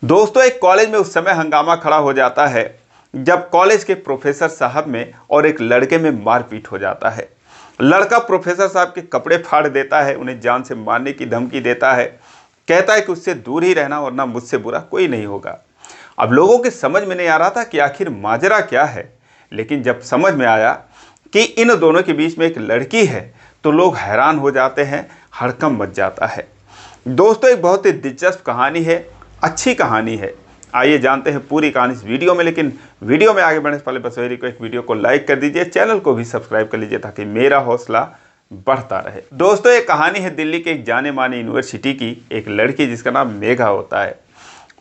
दोस्तों, एक कॉलेज में उस समय हंगामा खड़ा हो जाता है जब कॉलेज के प्रोफेसर साहब में और एक लड़के में मारपीट हो जाता है। लड़का प्रोफेसर साहब के कपड़े फाड़ देता है, उन्हें जान से मारने की धमकी देता है, कहता है कि उससे दूर ही रहना वरना मुझसे बुरा कोई नहीं होगा। अब लोगों के समझ में नहीं आ रहा था कि आखिर माजरा क्या है, लेकिन जब समझ में आया कि इन दोनों के बीच में एक लड़की है तो लोग हैरान हो जाते हैं, हड़कंप मच जाता है। दोस्तों, एक बहुत ही दिलचस्प कहानी है, अच्छी कहानी है। आइए जानते हैं पूरी कहानी इस वीडियो में, लेकिन वीडियो में आगे बढ़ने से पहले बस वही रिक्वेस्ट, वीडियो को लाइक कर दीजिए, चैनल को भी सब्सक्राइब कर लीजिए ताकि मेरा हौसला बढ़ता रहे। दोस्तों, एक कहानी है दिल्ली के एक जाने माने यूनिवर्सिटी की। एक लड़की जिसका नाम मेघा होता है,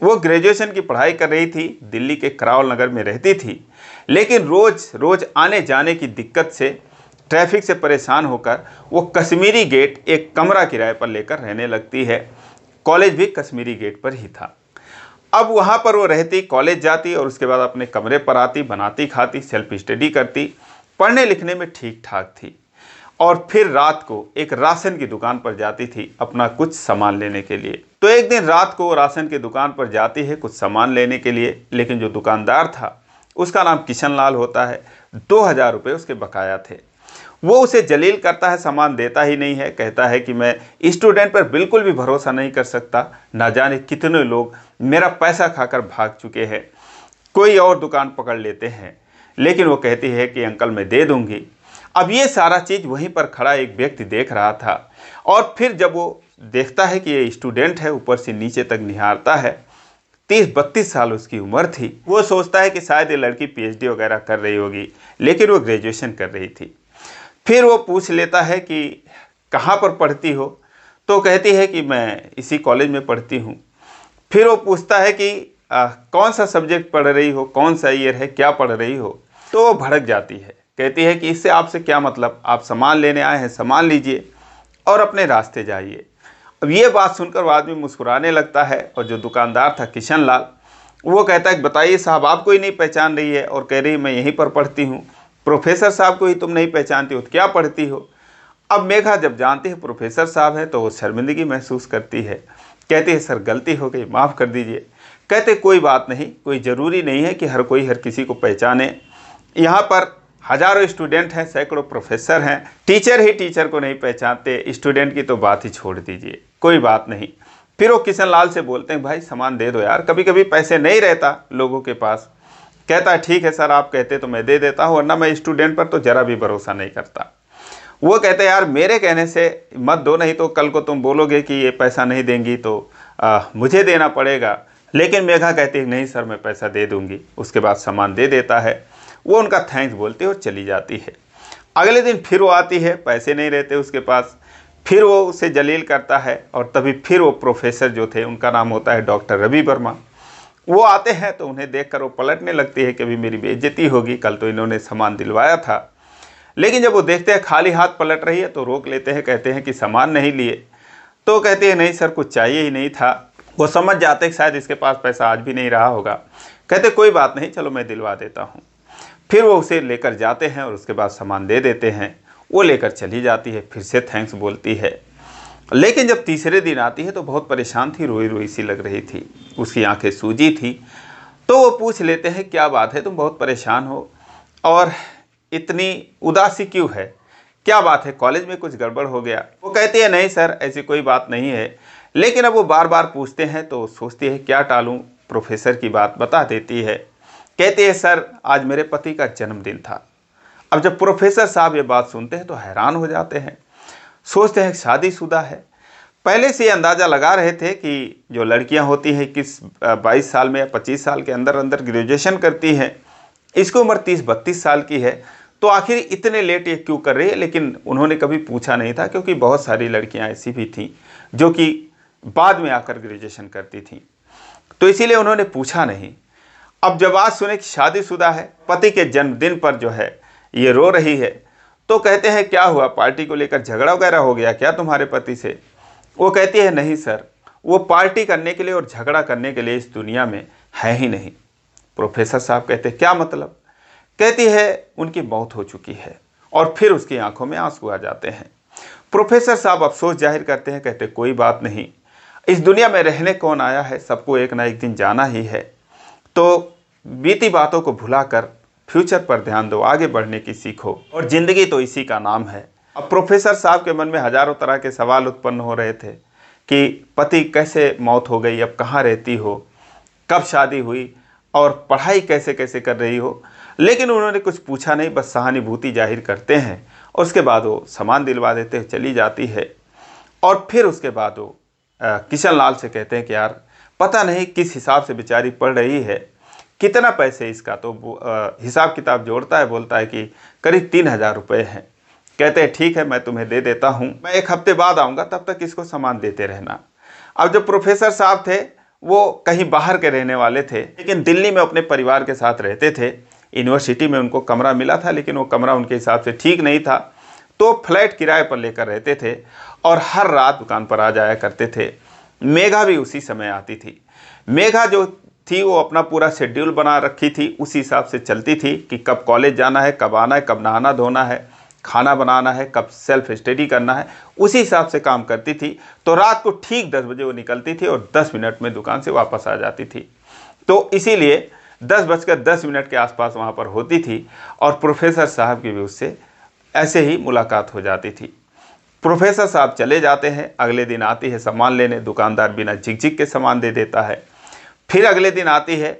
वो ग्रेजुएशन की पढ़ाई कर रही थी, दिल्ली के करावल नगर में रहती थी, लेकिन रोज रोज आने जाने की दिक्कत से, ट्रैफिक से परेशान होकर वो कश्मीरी गेट एक कमरा किराए पर लेकर रहने लगती है। कॉलेज भी कश्मीरी गेट पर ही था। अब वहाँ पर वो रहती, कॉलेज जाती और उसके बाद अपने कमरे पर आती, बनाती खाती, सेल्फ स्टडी करती, पढ़ने लिखने में ठीक ठाक थी। और फिर रात को एक राशन की दुकान पर जाती थी अपना कुछ सामान लेने के लिए। तो एक दिन रात को वो राशन की दुकान पर जाती है कुछ सामान लेने के लिए, लेकिन जो दुकानदार था उसका नाम किशन लाल होता है। 2000 रुपये उसके बकाया थे। वो उसे जलील करता है, सामान देता ही नहीं है, कहता है कि मैं स्टूडेंट पर बिल्कुल भी भरोसा नहीं कर सकता, ना जाने कितने लोग मेरा पैसा खाकर भाग चुके हैं, कोई और दुकान पकड़ लेते हैं। लेकिन वो कहती है कि अंकल मैं दे दूंगी। अब ये सारा चीज़ वहीं पर खड़ा एक व्यक्ति देख रहा था, और फिर जब वो देखता है कि ये स्टूडेंट है, ऊपर से नीचे तक निहारता है, 30-32 साल उसकी उम्र थी। वो सोचता है कि शायद ये लड़की PhD वगैरह कर रही होगी, लेकिन वो ग्रेजुएशन कर रही थी। फिर वो पूछ लेता है कि कहाँ पर पढ़ती हो, तो कहती है कि मैं इसी कॉलेज में पढ़ती हूँ। फिर वो पूछता है कि कौन सा सब्जेक्ट पढ़ रही हो, कौन सा ईयर है, क्या पढ़ रही हो। तो वो भड़क जाती है, कहती है कि इससे आपसे क्या मतलब, आप सामान लेने आए हैं, सामान लीजिए और अपने रास्ते जाइए। अब ये बात सुनकर वो आदमी मुस्कुराने लगता है, और जो दुकानदार था किशन लाल, वो कहता है कि बताइए साहब, आपको ही नहीं पहचान रही है और कह रही मैं यहीं पर पढ़ती हूँ। प्रोफेसर साहब को ही तुम नहीं पहचानती हो तो क्या पढ़ती हो। अब मेघा जब जानती है प्रोफेसर साहब है तो वो शर्मिंदगी महसूस करती है, कहती है सर गलती हो गई, माफ़ कर दीजिए। कहते कोई बात नहीं, कोई ज़रूरी नहीं है कि हर कोई हर किसी को पहचाने। यहाँ पर हज़ारों स्टूडेंट हैं, सैकड़ों प्रोफेसर हैं, टीचर ही टीचर को नहीं पहचानते, स्टूडेंट की तो बात ही छोड़ दीजिए, कोई बात नहीं। फिर वो किशन लाल से बोलते हैं भाई सामान दे दो यार, कभी कभी पैसे नहीं रहता लोगों के पास। कहता है ठीक है सर, आप कहते तो मैं दे देता हूँ, वरना मैं स्टूडेंट पर तो ज़रा भी भरोसा नहीं करता। वो कहते हैं यार मेरे कहने से मत दो, नहीं तो कल को तुम बोलोगे कि ये पैसा नहीं देंगी तो मुझे देना पड़ेगा। लेकिन मेघा कहती है नहीं सर मैं पैसा दे दूंगी। उसके बाद सामान दे देता है, वो उनका थैंक्स बोलती है और चली जाती है। अगले दिन फिर वो आती है, पैसे नहीं रहते उसके पास, फिर वो उसे जलील करता है, और तभी फिर वो प्रोफेसर जो थे, उनका नाम होता है डॉक्टर रवि वर्मा, वो आते हैं तो उन्हें देखकर वो पलटने लगती है कि अभी मेरी बेइज्जती होगी, कल तो इन्होंने सामान दिलवाया था। लेकिन जब वो देखते हैं खाली हाथ पलट रही है तो रोक लेते हैं, कहते हैं कि सामान नहीं लिए। तो कहते हैं नहीं सर कुछ चाहिए ही नहीं था। वो समझ जाते हैं कि शायद इसके पास पैसा आज भी नहीं रहा होगा। कहते कोई बात नहीं, चलो मैं दिलवा देता हूँ। फिर वो उसे लेकर जाते हैं और उसके बाद सामान दे देते हैं। वो लेकर चली जाती है, फिर से थैंक्स बोलती है। लेकिन जब तीसरे दिन आती है तो बहुत परेशान थी, रोई रोई सी लग रही थी, उसकी आंखें सूजी थी। तो वो पूछ लेते हैं क्या बात है, तुम बहुत परेशान हो और इतनी उदासी क्यों है, क्या बात है, कॉलेज में कुछ गड़बड़ हो गया। वो कहती है नहीं सर ऐसी कोई बात नहीं है। लेकिन अब वो बार बार पूछते हैं तो सोचती है क्या टालूं, प्रोफेसर की बात बता देती है। कहती है सर आज मेरे पति का जन्मदिन था। अब जब प्रोफेसर साहब ये बात सुनते हैं तो हैरान हो जाते हैं, सोचते हैं शादीशुदा है। पहले से ये अंदाज़ा लगा रहे थे कि जो लड़कियां होती हैं 21-22 साल में या 25 साल के अंदर अंदर ग्रेजुएशन करती हैं, इसकी उम्र 30-32 साल की है, तो आखिर इतने लेट ये क्यों कर रही है। लेकिन उन्होंने कभी पूछा नहीं था, क्योंकि बहुत सारी लड़कियां ऐसी भी थीं जो कि बाद में आकर ग्रेजुएशन करती थीं, तो इसीलिए उन्होंने पूछा नहीं। अब जब आज सुने कि शादीशुदा है, पति के जन्मदिन पर जो है ये रो रही है, तो कहते हैं क्या हुआ, पार्टी को लेकर झगड़ा वगैरह हो गया क्या तुम्हारे पति से। वो कहती है नहीं सर, वो पार्टी करने के लिए और झगड़ा करने के लिए इस दुनिया में है ही नहीं। प्रोफेसर साहब कहते क्या मतलब। कहती है उनकी मौत हो चुकी है, और फिर उसकी आंखों में आंसू आ जाते हैं। प्रोफेसर साहब अफसोस जाहिर करते हैं, कहते कोई बात नहीं, इस दुनिया में रहने कौन आया है, सबको एक ना एक दिन जाना ही है। तो बीती बातों को भुलाकर फ्यूचर पर ध्यान दो, आगे बढ़ने की सीखो, और ज़िंदगी तो इसी का नाम है। अब प्रोफेसर साहब के मन में हजारों तरह के सवाल उत्पन्न हो रहे थे कि पति कैसे मौत हो गई, अब कहाँ रहती हो, कब शादी हुई और पढ़ाई कैसे कैसे कर रही हो। लेकिन उन्होंने कुछ पूछा नहीं, बस सहानुभूति जाहिर करते हैं और उसके बाद वो सामान दिलवा देते हैं, चली जाती है। और फिर उसके बाद वो किशन लाल से कहते हैं कि यार पता नहीं किस हिसाब से बेचारी पढ़ रही है, कितना पैसे इसका। तो हिसाब किताब जोड़ता है, बोलता है कि करीब 3,000 रुपये हैं। कहते हैं ठीक है, मैं तुम्हें दे देता हूँ, मैं 1 हफ्ते बाद आऊँगा, तब तक इसको सामान देते रहना। अब जो प्रोफेसर साहब थे वो कहीं बाहर के रहने वाले थे, लेकिन दिल्ली में अपने परिवार के साथ रहते थे। यूनिवर्सिटी में उनको कमरा मिला था, लेकिन वो कमरा उनके हिसाब से ठीक नहीं था, तो फ्लैट किराए पर लेकर रहते थे और हर रात दुकान पर आ जाया करते थे। मेघा भी उसी समय आती थी। मेघा जो थी वो अपना पूरा शेड्यूल बना रखी थी, उसी हिसाब से चलती थी कि कब कॉलेज जाना है, कब आना है, कब नहाना धोना है, खाना बनाना है, कब सेल्फ स्टडी करना है, उसी हिसाब से काम करती थी। तो रात को ठीक 10 बजे वो निकलती थी और 10 मिनट में दुकान से वापस आ जाती थी। तो इसीलिए 10:10 के आसपास वहाँ पर होती थी और प्रोफेसर साहब की भी उससे ऐसे ही मुलाकात हो जाती थी। प्रोफेसर साहब चले जाते हैं, अगले दिन आती है सामान लेने, दुकानदार बिना झिकझिक के सामान दे देता है। फिर अगले दिन आती है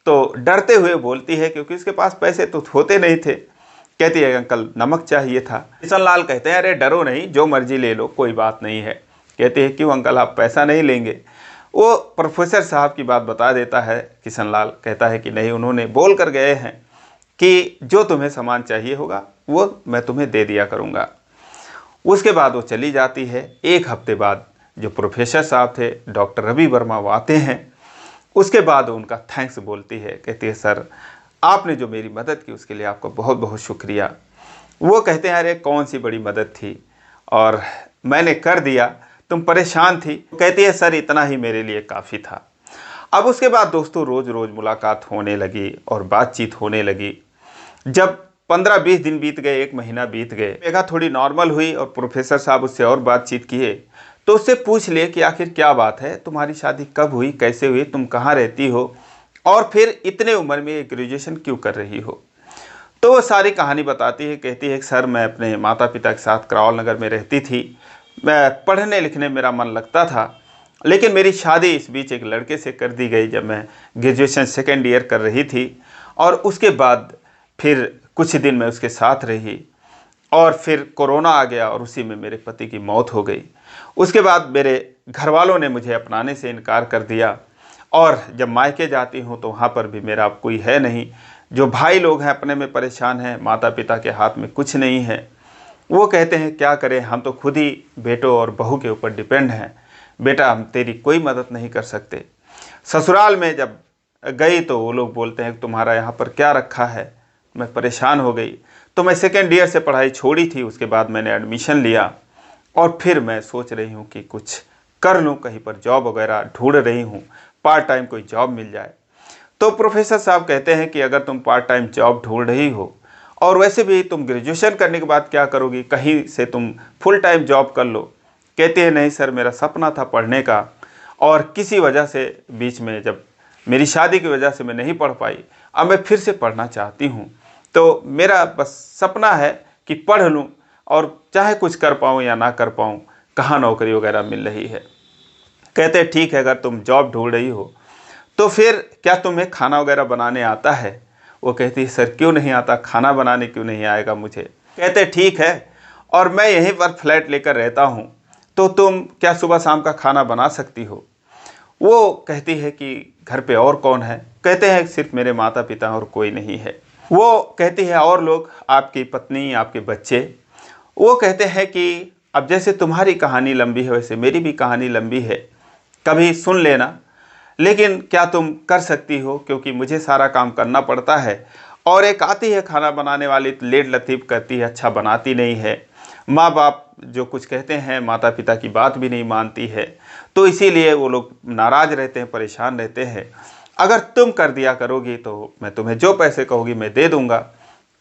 तो डरते हुए बोलती है, क्योंकि उसके पास पैसे तो होते नहीं थे। कहती है अंकल नमक चाहिए था। किशन लाल कहते हैं अरे डरो नहीं, जो मर्जी ले लो, कोई बात नहीं है। कहते हैं क्यों अंकल, आप पैसा नहीं लेंगे? वो प्रोफेसर साहब की बात बता देता है। किशन लाल कहता है कि नहीं, उन्होंने बोल कर गए हैं कि जो तुम्हें सामान चाहिए होगा वो मैं तुम्हें दे दिया करूँगा। उसके बाद वो चली जाती है। 1 हफ्ते बाद जो प्रोफेसर साहब थे डॉक्टर रवि वर्मा वो आते हैं। उसके बाद उनका थैंक्स बोलती है, कहती है सर आपने जो मेरी मदद की उसके लिए आपका बहुत बहुत शुक्रिया। वो कहते हैं अरे कौन सी बड़ी मदद थी और मैंने कर दिया, तुम परेशान थी। कहती है सर इतना ही मेरे लिए काफ़ी था। अब उसके बाद दोस्तों रोज़ रोज़ मुलाकात होने लगी और बातचीत होने लगी। जब 15-20 दिन बीत गए, 1 महीना बीत गए, मेघा थोड़ी नॉर्मल हुई और प्रोफेसर साहब उससे और बातचीत किए तो उससे पूछ लिए कि आखिर क्या बात है, तुम्हारी शादी कब हुई, कैसे हुई, तुम कहाँ रहती हो और फिर इतने उम्र में ग्रेजुएशन क्यों कर रही हो। तो वो सारी कहानी बताती है। कहती है सर मैं अपने माता पिता के साथ करावल नगर में रहती थी, मैं पढ़ने लिखने मेरा मन लगता था, लेकिन मेरी शादी इस बीच एक लड़के से कर दी गई जब मैं ग्रेजुएशन 2nd ईयर कर रही थी। और उसके बाद फिर कुछ दिन मैं उसके साथ रही और फिर कोरोना आ गया और उसी में मेरे पति की मौत हो गई। उसके बाद मेरे घर वालों ने मुझे अपनाने से इनकार कर दिया और जब मायके जाती हूँ तो वहाँ पर भी मेरा अब कोई है नहीं। जो भाई लोग हैं अपने में परेशान हैं, माता पिता के हाथ में कुछ नहीं है। वो कहते हैं क्या करें, हम तो खुद ही बेटों और बहू के ऊपर डिपेंड हैं, बेटा हम तेरी कोई मदद नहीं कर सकते। ससुराल में जब गई तो वो लोग बोलते हैं तुम्हारा यहाँ पर क्या रखा है। मैं परेशान हो गई तो मैं 2nd ईयर से पढ़ाई छोड़ी थी। उसके बाद मैंने एडमिशन लिया और फिर मैं सोच रही हूँ कि कुछ कर लूँ, कहीं पर जॉब वगैरह ढूंढ रही हूँ, पार्ट टाइम कोई जॉब मिल जाए। तो प्रोफेसर साहब कहते हैं कि अगर तुम पार्ट टाइम जॉब ढूंढ रही हो और वैसे भी तुम ग्रेजुएशन करने के बाद क्या करोगी, कहीं से तुम फुल टाइम जॉब कर लो। कहते हैं नहीं सर, मेरा सपना था पढ़ने का और किसी वजह से बीच में जब मेरी शादी की वजह से मैं नहीं पढ़ पाई, अब मैं फिर से पढ़ना चाहती हूँ। तो मेरा बस सपना है कि पढ़ लूँ और चाहे कुछ कर पाऊँ या ना कर पाऊँ, कहाँ नौकरी वगैरह मिल रही है। कहते हैं ठीक है, अगर तुम जॉब ढूंढ रही हो तो फिर क्या तुम्हें खाना वगैरह बनाने आता है। वो कहती है सर क्यों नहीं आता, खाना बनाने क्यों नहीं आएगा मुझे। कहते ठीक है, और मैं यहीं पर फ्लैट लेकर रहता हूँ तो तुम क्या सुबह शाम का खाना बना सकती हो। वो कहती है कि घर पे और कौन है। कहते हैं सिर्फ मेरे माता पिता और कोई नहीं है। वो कहती है और लोग, आपकी पत्नी, आपके बच्चे। वो कहते हैं कि अब जैसे तुम्हारी कहानी लंबी है वैसे मेरी भी कहानी लंबी है, कभी सुन लेना, लेकिन क्या तुम कर सकती हो, क्योंकि मुझे सारा काम करना पड़ता है। और एक आती है खाना बनाने वाली, लेट लतीफ़ करती है, अच्छा बनाती नहीं है। माँ बाप जो कुछ कहते हैं, माता पिता की बात भी नहीं मानती है, तो इसीलिए वो लोग नाराज़ रहते हैं, परेशान रहते हैं। अगर तुम कर दिया करोगी तो मैं तुम्हें जो पैसे कहोगी मैं दे दूँगा,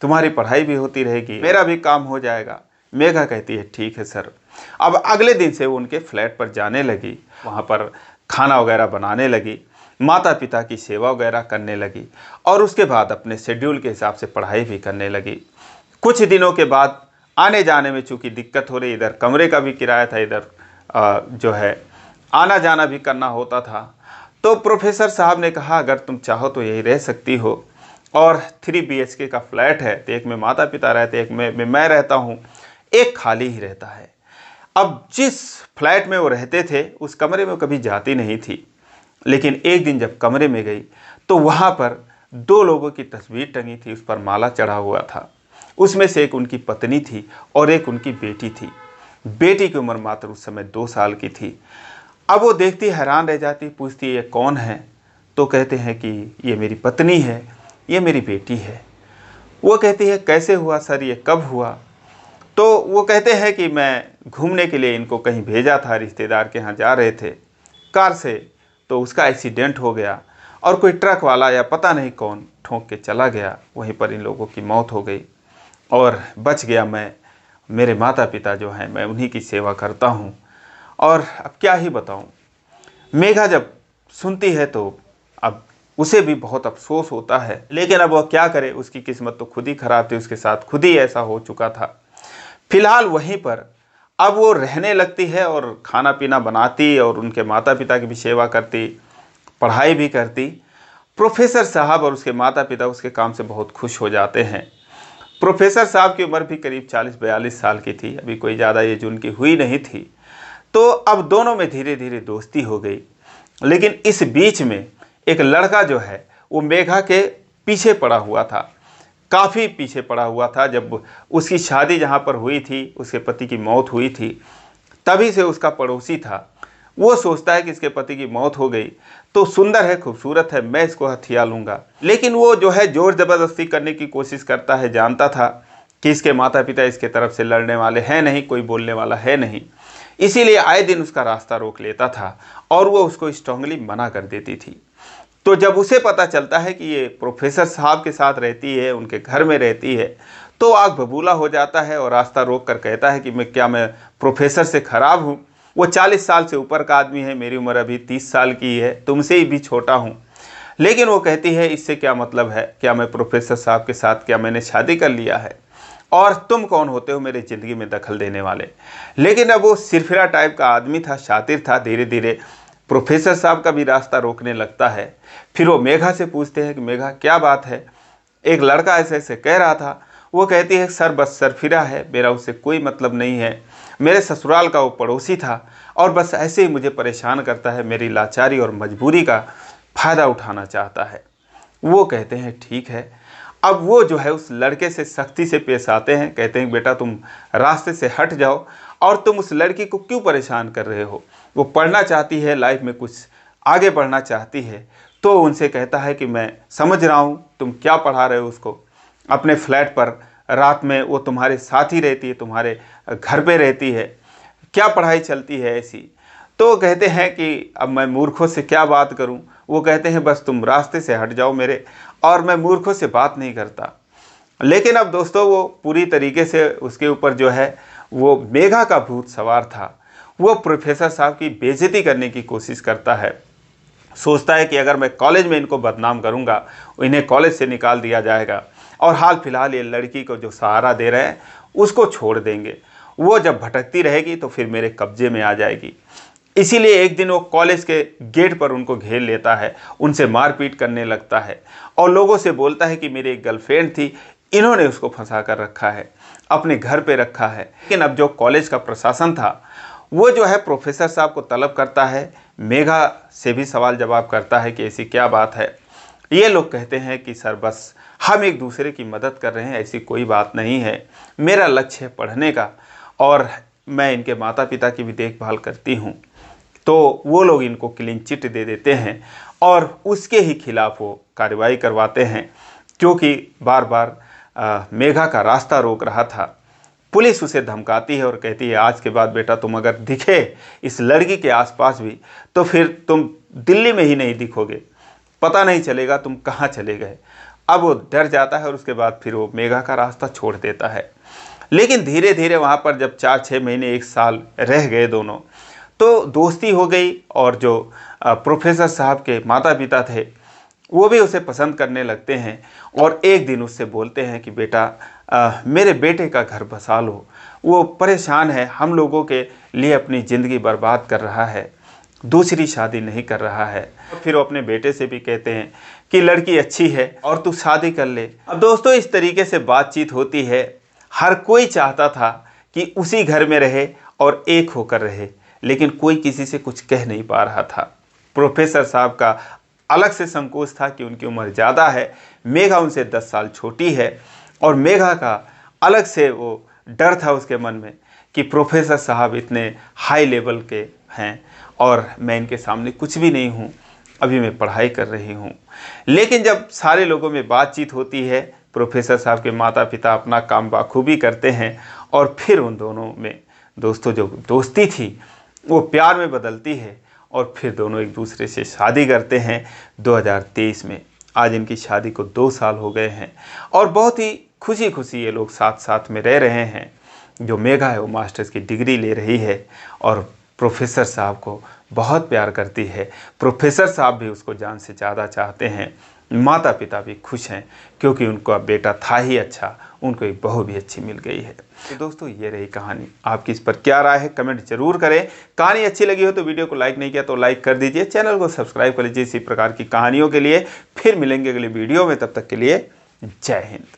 तुम्हारी पढ़ाई भी होती रहेगी, मेरा भी काम हो जाएगा। मेघा कहती है ठीक है सर। अब अगले दिन से वो उनके फ्लैट पर जाने लगी, वहाँ पर खाना वगैरह बनाने लगी, माता पिता की सेवा वगैरह करने लगी और उसके बाद अपने शेड्यूल के हिसाब से पढ़ाई भी करने लगी। कुछ दिनों के बाद आने जाने में चूँकि दिक्कत हो रही, इधर कमरे का भी किराया था, इधर जो है आना जाना भी करना होता था, तो प्रोफेसर साहब ने कहा अगर तुम चाहो तो यही रह सकती हो, और 3 BHK का फ्लैट है, तो एक में माता पिता रहते, एक में मैं रहता हूँ, एक खाली ही रहता है। अब जिस फ्लैट में वो रहते थे उस कमरे में वो कभी जाती नहीं थी, लेकिन एक दिन जब कमरे में गई तो वहाँ पर 2 लोगों की तस्वीर टंगी थी, उस पर माला चढ़ा हुआ था। उसमें से एक उनकी पत्नी थी और एक उनकी बेटी थी। बेटी की उम्र मात्र उस समय 2 साल की थी। अब वो देखती हैरान रह जाती, पूछती ये कौन है? तो कहते हैं कि ये मेरी पत्नी है, ये मेरी बेटी है। वो कहती है कैसे हुआ सर, ये कब हुआ? तो वो कहते हैं कि मैं घूमने के लिए इनको कहीं भेजा था, रिश्तेदार के यहाँ जा रहे थे कार से, तो उसका एक्सीडेंट हो गया और कोई ट्रक वाला या पता नहीं कौन ठोंक के चला गया, वहीं पर इन लोगों की मौत हो गई और बच गया मैं। मेरे माता पिता जो हैं मैं उन्हीं की सेवा करता हूँ। और अब क्या ही बताऊँ। मेघा जब सुनती है तो अब उसे भी बहुत अफसोस होता है, लेकिन अब वह क्या करे, उसकी किस्मत तो खुद ही खराब थी, उसके साथ खुद ही ऐसा हो चुका था। फिलहाल वहीं पर अब वो रहने लगती है और खाना पीना बनाती और उनके माता पिता की भी सेवा करती, पढ़ाई भी करती। प्रोफेसर साहब और उसके माता पिता उसके काम से बहुत खुश हो जाते हैं। प्रोफेसर साहब की उम्र भी करीब 40-42 साल की थी, अभी कोई ज़्यादा एज उनकी हुई नहीं थी। तो अब दोनों में धीरे धीरे दोस्ती हो गई। लेकिन इस बीच में एक लड़का जो है वो मेघा के पीछे पड़ा हुआ था, काफ़ी पीछे पड़ा हुआ था। जब उसकी शादी जहाँ पर हुई थी, उसके पति की मौत हुई थी, तभी से उसका पड़ोसी था। वो सोचता है कि इसके पति की मौत हो गई तो सुंदर है, खूबसूरत है, मैं इसको हथिया लूँगा। लेकिन वो जो है ज़ोर ज़बरदस्ती करने की कोशिश करता है, जानता था कि इसके माता पिता इसके तरफ से लड़ने वाले हैं नहीं, कोई बोलने वाला है नहीं, इसीलिए आए दिन उसका रास्ता रोक लेता था और वो उसको स्ट्रांगली मना कर देती थी। तो जब उसे पता चलता है कि ये प्रोफेसर साहब के साथ रहती है, उनके घर में रहती है, तो आग बबूला हो जाता है और रास्ता रोक कर कहता है कि मैं प्रोफेसर से ख़राब हूँ? वो 40 साल से ऊपर का आदमी है, मेरी उम्र अभी 30 साल की है, तुमसे ही भी छोटा हूँ। लेकिन वो कहती है इससे क्या मतलब है, क्या मैं प्रोफेसर साहब के साथ, क्या मैंने शादी कर लिया है और तुम कौन होते हो मेरी ज़िंदगी में दखल देने वाले? लेकिन अब वो सिरफिरा टाइप का आदमी था, शातिर था, धीरे धीरे प्रोफेसर साहब का भी रास्ता रोकने लगता है। फिर वो मेघा से पूछते हैं कि मेघा क्या बात है, एक लड़का ऐसे ऐसे कह रहा था। वो कहती है सर बस सरफिरा है, मेरा उससे कोई मतलब नहीं है, मेरे ससुराल का वो पड़ोसी था और बस ऐसे ही मुझे परेशान करता है, मेरी लाचारी और मजबूरी का फ़ायदा उठाना चाहता है। वो कहते हैं ठीक है। अब वो जो है उस लड़के से सख्ती से पेश आते हैं, कहते हैं बेटा तुम रास्ते से हट जाओ और तुम उस लड़की को क्यों परेशान कर रहे हो, वो पढ़ना चाहती है, लाइफ में कुछ आगे बढ़ना चाहती है। तो उनसे कहता है कि मैं समझ रहा हूँ तुम क्या पढ़ा रहे हो उसको, अपने फ्लैट पर रात में वो तुम्हारे साथ ही रहती है, तुम्हारे घर पे रहती है, क्या पढ़ाई चलती है ऐसी? तो कहते हैं कि अब मैं मूर्खों से क्या बात करूं? वो कहते हैं बस तुम रास्ते से हट जाओ मेरे, और मैं मूर्खों से बात नहीं करता। लेकिन अब दोस्तों वो पूरी तरीके से उसके ऊपर जो है वो मेघा का भूत सवार था। वो प्रोफेसर साहब की बेइज्जती करने की कोशिश करता है, सोचता है कि अगर मैं कॉलेज में इनको बदनाम करूंगा, इन्हें कॉलेज से निकाल दिया जाएगा और हाल फिलहाल ये लड़की को जो सहारा दे रहे हैं उसको छोड़ देंगे, वो जब भटकती रहेगी तो फिर मेरे कब्जे में आ जाएगी। इसीलिए एक दिन वो कॉलेज के गेट पर उनको घेर लेता है, उनसे मारपीट करने लगता है और लोगों से बोलता है कि मेरी एक गर्लफ्रेंड थी, इन्होंने उसको फंसा कर रखा है, अपने घर पे रखा है। लेकिन अब जो कॉलेज का प्रशासन था वो जो है प्रोफेसर साहब को तलब करता है, मेघा से भी सवाल जवाब करता है कि ऐसी क्या बात है। ये लोग कहते हैं कि सर बस हम एक दूसरे की मदद कर रहे हैं, ऐसी कोई बात नहीं है, मेरा लक्ष्य है पढ़ने का और मैं इनके माता पिता की भी देखभाल करती हूँ। तो वो लोग इनको क्लीन चिट दे देते हैं और उसके ही खिलाफ वो कार्रवाई करवाते हैं, क्योंकि बार बार मेघा का रास्ता रोक रहा था। पुलिस उसे धमकाती है और कहती है आज के बाद बेटा तुम अगर दिखे इस लड़की के आसपास भी तो फिर तुम दिल्ली में ही नहीं दिखोगे, पता नहीं चलेगा तुम कहाँ चले गए। अब वो डर जाता है और उसके बाद फिर वो मेघा का रास्ता छोड़ देता है। लेकिन धीरे धीरे वहाँ पर जब 4-6 महीने 1 साल रह गए दोनों, तो दोस्ती हो गई और जो प्रोफेसर साहब के माता पिता थे वो भी उसे पसंद करने लगते हैं और एक दिन उससे बोलते हैं कि बेटा मेरे बेटे का घर बसा लो, वो परेशान है, हम लोगों के लिए अपनी ज़िंदगी बर्बाद कर रहा है, दूसरी शादी नहीं कर रहा है। फिर वो अपने बेटे से भी कहते हैं कि लड़की अच्छी है और तू शादी कर ले। अब दोस्तों इस तरीके से बातचीत होती है। हर कोई चाहता था कि उसी घर में रहे और एक होकर रहे, लेकिन कोई किसी से कुछ कह नहीं पा रहा था। प्रोफेसर साहब का अलग से संकोच था कि उनकी उम्र ज़्यादा है, मेघा उनसे 10 साल छोटी है, और मेघा का अलग से वो डर था उसके मन में कि प्रोफेसर साहब इतने हाई लेवल के हैं और मैं इनके सामने कुछ भी नहीं हूँ, अभी मैं पढ़ाई कर रही हूँ। लेकिन जब सारे लोगों में बातचीत होती है, प्रोफेसर साहब के माता पिता अपना काम बाखूबी करते हैं और फिर उन दोनों में दोस्तों जो दोस्ती थी वो प्यार में बदलती है और फिर दोनों एक दूसरे से शादी करते हैं 2023 में। आज इनकी शादी को 2 साल हो गए हैं और बहुत ही खुशी खुशी ये लोग साथ साथ में रह रहे हैं। जो मेघा है वो मास्टर्स की डिग्री ले रही है और प्रोफेसर साहब को बहुत प्यार करती है। प्रोफेसर साहब भी उसको जान से ज़्यादा चाहते हैं। माता पिता भी खुश हैं क्योंकि उनको अब बेटा था ही अच्छा, उनको एक बहू भी अच्छी मिल गई है। तो दोस्तों ये रही कहानी, आपकी इस पर क्या राय है कमेंट जरूर करें। कहानी अच्छी लगी हो तो वीडियो को लाइक नहीं किया तो लाइक कर दीजिए, चैनल को सब्सक्राइब कर लीजिए इसी प्रकार की कहानियों के लिए। फिर मिलेंगे अगले वीडियो में, तब तक के लिए जय हिंद।